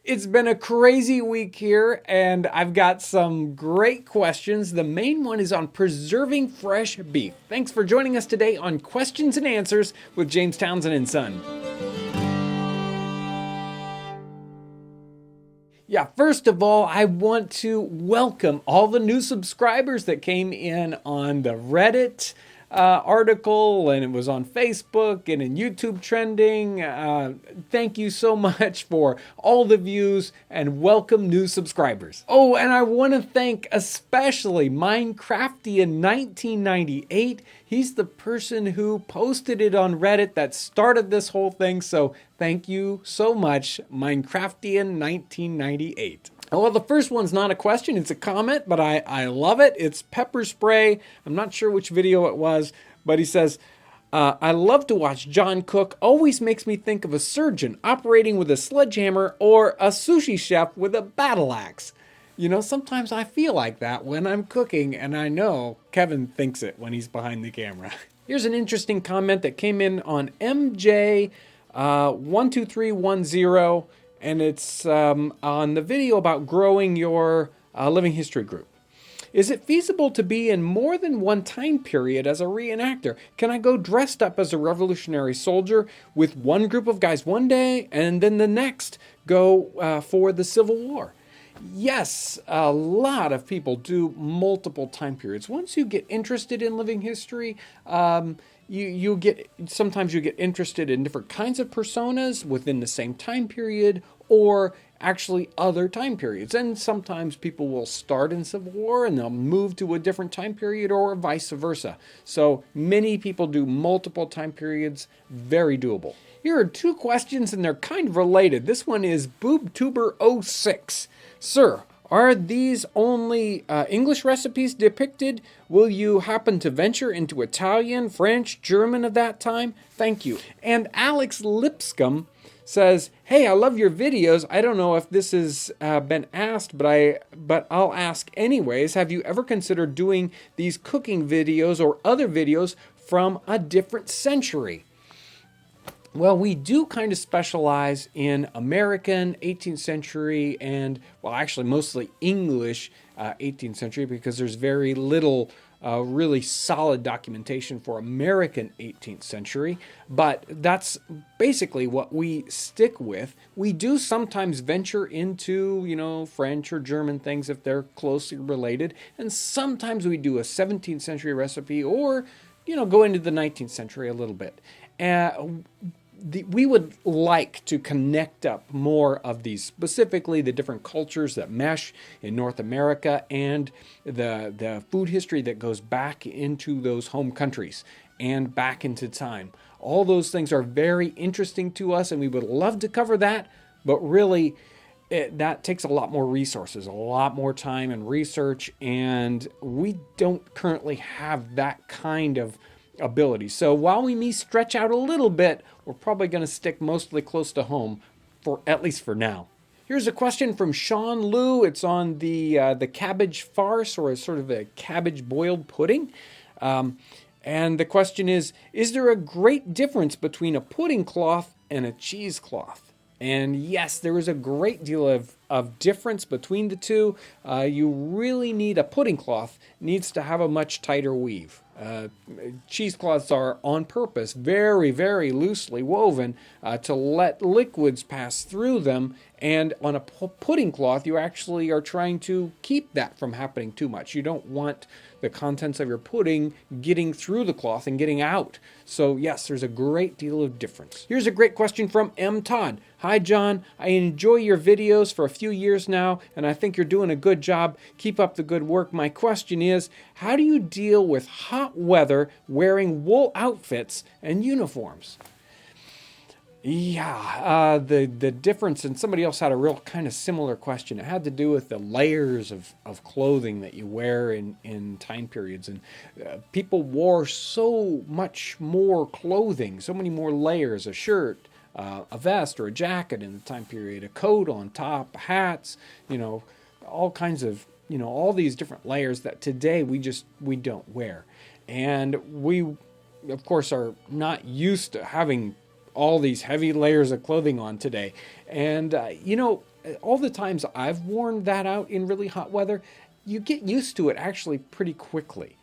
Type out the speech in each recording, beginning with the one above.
It's been a crazy week here, and I've got some great questions. The main one is on preserving fresh beef. Thanks for joining us today on Questions and Answers with James Townsend and Son. Yeah, first of all, I want to welcome all the new subscribers that came in on the Reddit article, and it was on Facebook and in YouTube trending. Thank you so much for all the views and welcome new subscribers. Oh, and I want to thank especially Minecraftian1998. He's the person who posted it on Reddit that started this whole thing. So thank you so much, Minecraftian1998. Well, the first one's not a question, it's a comment, but I love it. It's Pepper Spray. I'm not sure which video it was, but he says, I love to watch John cook. Always makes me think of a surgeon operating with a sledgehammer or a sushi chef with a battle axe. You know, sometimes I feel like that when I'm cooking, and I know Kevin thinks it when he's behind the camera. Here's an interesting comment that came in on MJ12310. And it's on the video about growing your living history group. Is it feasible to be in more than one time period as a reenactor? Can I go dressed up as a Revolutionary soldier with one group of guys one day and then the next go for the Civil War? Yes, a lot of people do multiple time periods. Once you get interested in living history, sometimes you get interested in different kinds of personas within the same time period or actually other time periods. And sometimes people will start in Civil War and they'll move to a different time period or vice versa. So many people do multiple time periods, very doable. Here are two questions and they're kind of related. This one is BoobTuber06. Sir, are these only English recipes depicted? Will you happen to venture into Italian, French, German of that time? Thank you. And Alex Lipscomb says, hey, I love your videos. I don't know if this has been asked, but I'll ask anyways. Have you ever considered doing these cooking videos or other videos from a different century? Well, we do kind of specialize in American 18th century and, well, actually mostly English 18th century because there's very little really solid documentation for American 18th century. But that's basically what we stick with. We do sometimes venture into, French or German things if they're closely related. And sometimes we do a 17th century recipe or, go into the 19th century a little bit. We would like to connect up more of these, specifically the different cultures that mesh in North America and the food history that goes back into those home countries and back into time. All those things are very interesting to us and we would love to cover that, but really that takes a lot more resources, a lot more time and research, and we don't currently have that kind of ability. So while we may stretch out a little bit, we're probably going to stick mostly close to home, for at least for now. Here's a question from Sean Liu. It's on the cabbage farce, or a sort of a cabbage boiled pudding. And the question is there a great difference between a pudding cloth and a cheesecloth? And yes, there is a great deal of difference between the two. You really need a pudding cloth, needs to have a much tighter weave. Cheesecloths are on purpose very, very loosely woven to let liquids pass through them, and on a pudding cloth you actually are trying to keep that from happening too much. You don't want the contents of your pudding getting through the cloth and getting out. So yes, there's a great deal of difference. Here's a great question from M. Todd. Hi John, I enjoy your videos for a few years now and I think you're doing a good job. Keep up the good work. My question is, how do you deal with hot weather wearing wool outfits and uniforms? Yeah, the difference, and somebody else had a real kind of similar question. It had to do with the layers of clothing that you wear in time periods. And people wore so much more clothing, so many more layers, a shirt, a vest or a jacket in the time period, a coat on top, hats, all kinds of, all these different layers that today we don't wear. And we, of course, are not used to having all these heavy layers of clothing on today. And, all the times I've worn that out in really hot weather, you get used to it actually pretty quickly.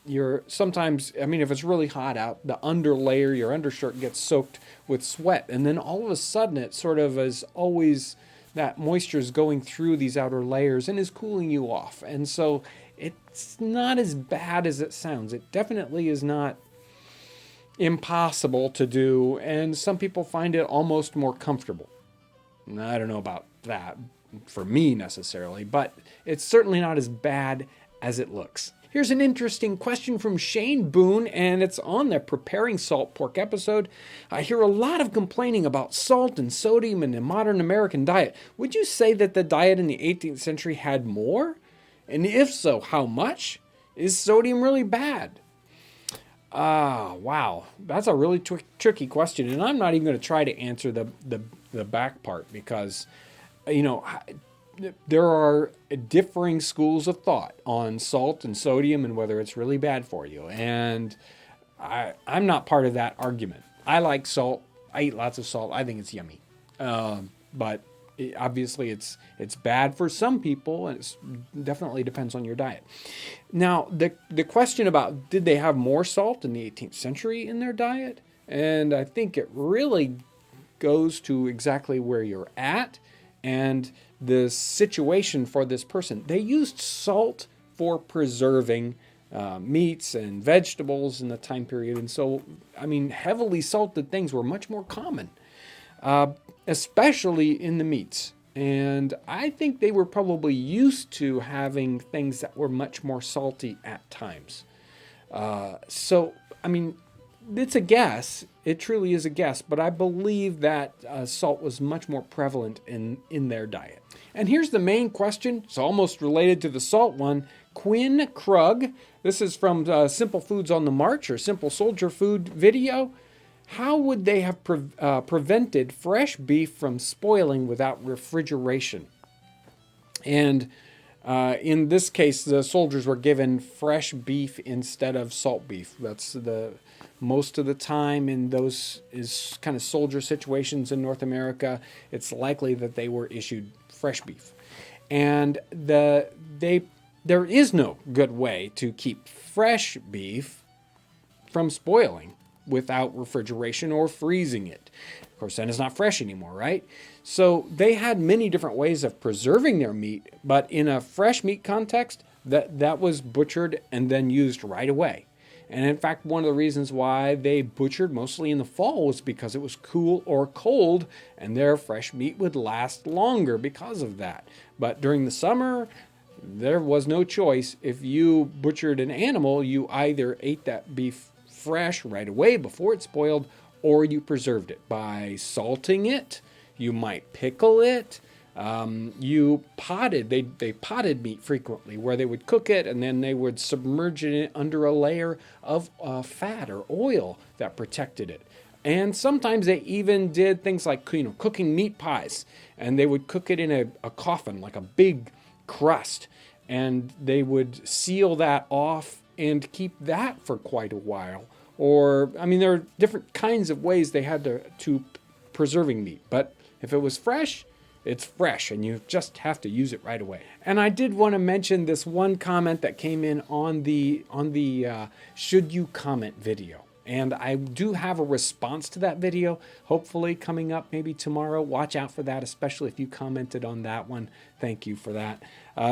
You're sometimes, I mean, if it's really hot out, the under layer, your undershirt gets soaked with sweat. And then all of a sudden it sort of is always that moisture is going through these outer layers and is cooling you off. And so it's not as bad as it sounds. It definitely is not impossible to do. And some people find it almost more comfortable. And I don't know about that for me necessarily, but it's certainly not as bad as it looks. Here's an interesting question from Shane Boone, and it's on the Preparing Salt Pork episode. I hear a lot of complaining about salt and sodium in the modern American diet. Would you say that the diet in the 18th century had more? And if so, how much? Is sodium really bad? Wow. That's a really tricky question, and I'm not even going to try to answer the back part because, there are differing schools of thought on salt and sodium and whether it's really bad for you. And I'm not part of that argument. I like salt. I eat lots of salt. I think it's yummy. But obviously it's bad for some people, and it definitely depends on your diet. Now, the question about did they have more salt in the 18th century in their diet? And I think it really goes to exactly where you're at and the situation for this person. They used salt for preserving meats and vegetables in the time period. And so, I mean, heavily salted things were much more common, especially in the meats. And I think they were probably used to having things that were much more salty at times. So, I mean, it's a guess. It truly is a guess, but I believe that salt was much more prevalent in their diet. And here's the main question. It's almost related to the salt one. Quinn Krug, this is from Simple Foods on the March or Simple Soldier Food video. How would they have prevented fresh beef from spoiling without refrigeration? And in this case, the soldiers were given fresh beef instead of salt beef. That's most of the time in those is kind of soldier situations in North America, it's likely that they were issued fresh beef. And there is no good way to keep fresh beef from spoiling without refrigeration or freezing it. Of course, then it's not fresh anymore, right? So they had many different ways of preserving their meat, but in a fresh meat context, that was butchered and then used right away. And in fact, one of the reasons why they butchered mostly in the fall was because it was cool or cold, and their fresh meat would last longer because of that. But during the summer, there was no choice. If you butchered an animal, you either ate that beef fresh right away before it spoiled, or you preserved it by salting it. You might pickle it. You potted. They potted meat frequently, where they would cook it and then they would submerge it under a layer of fat or oil that protected it. And sometimes they even did things like cooking meat pies, and they would cook it in a coffin, like a big crust, and they would seal that off and keep that for quite a while. Or, I mean, there are different kinds of ways they had to preserving meat, but if it was fresh, it's fresh, and you just have to use it right away. And I did want to mention this one comment that came in on the Should You Comment video. And I do have a response to that video, hopefully coming up maybe tomorrow. Watch out for that, especially if you commented on that one. Thank you for that.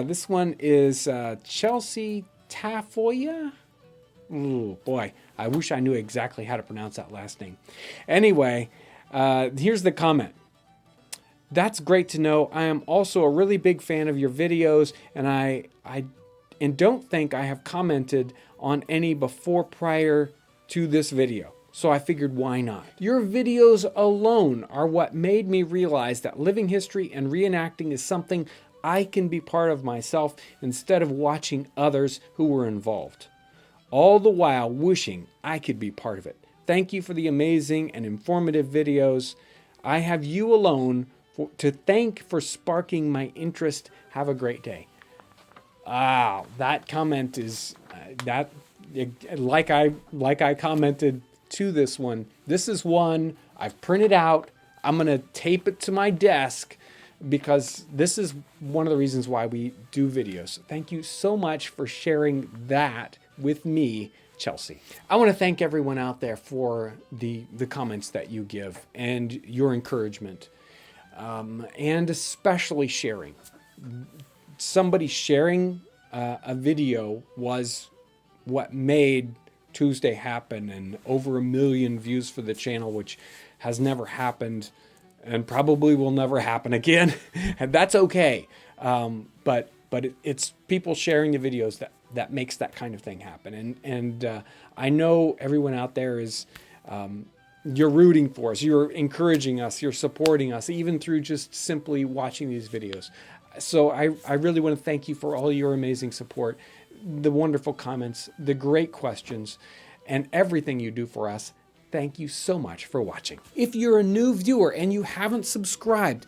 This one is Chelsea Tafoya. Ooh, boy, I wish I knew exactly how to pronounce that last name. Anyway, here's the comment. That's great to know. I am also a really big fan of your videos, and I don't think I have commented on any before prior to this video. So I figured, why not? Your videos alone are what made me realize that living history and reenacting is something I can be part of myself instead of watching others who were involved. All the while wishing I could be part of it. Thank you for the amazing and informative videos. I have you alone to thank for sparking my interest. Have a great day. That comment is like I commented to this one. This is one I've printed out. I'm gonna tape it to my desk because this is one of the reasons why we do videos. Thank you so much for sharing that with me, Chelsea. I want to thank everyone out there for the comments that you give and your encouragement, and especially sharing. Somebody sharing a video was what made Tuesday happen, and over 1 million views for the channel, which has never happened and probably will never happen again. And that's okay. But it's people sharing the videos that makes that kind of thing happen. And I know everyone out there is, you're rooting for us, you're encouraging us, you're supporting us, even through just simply watching these videos. So I really want to thank you for all your amazing support, the wonderful comments, the great questions, and everything you do for us. Thank you so much for watching. If you're a new viewer and you haven't subscribed,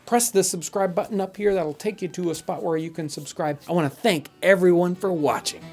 press the subscribe button up here. That'll take you to a spot where you can subscribe. I want to thank everyone for watching.